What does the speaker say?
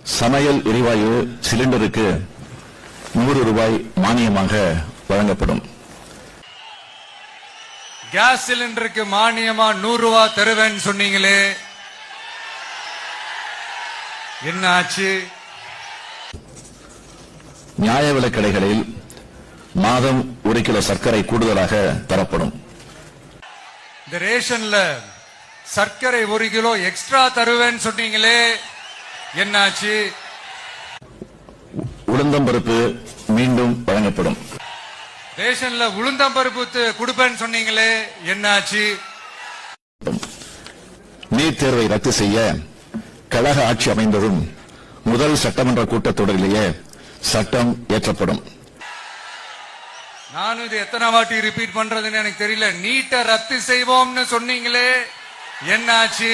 சமையல் எரிவாயு சிலிண்டருக்கு 100 ரூபாய் மானியமாக வழங்கப்படும். கேஸ் சிலிண்டருக்கு மானியமா 100 ரூபாய் தருவேன்னு சொன்னீங்களே, என்ன ஆச்சு? நியாய விலைக் கடைகளில் மாதம் 1 கிலோ சர்க்கரை கூடுதலாக தரப்படும். இந்த ரேஷன்ல சர்க்கரை 1 கிலோ எக்ஸ்ட்ரா தருவேன்னு சொன்னீங்களே, என்னாச்சு? உளுந்தம்பருப்பு மீண்டும் வழங்கப்படும். ரேஷன்ல உளுந்தம்பருப்பு கொடுப்பேன்னு சொன்னீங்களே, என்னாச்சு? நீட் தேர்வை ரத்து செய்ய கழக ஆட்சி அமைந்ததும் முதல் சட்டமன்ற கூட்டத்தொடரிலேயே சட்டம் இயற்றப்படும். நானும் இது எத்தனை வாட்டி ரிப்பீட் பண்றதுன்னு எனக்கு தெரியல. நீட்டை ரத்து செய்வோம்னு சொன்னீங்களே, என்னாச்சு?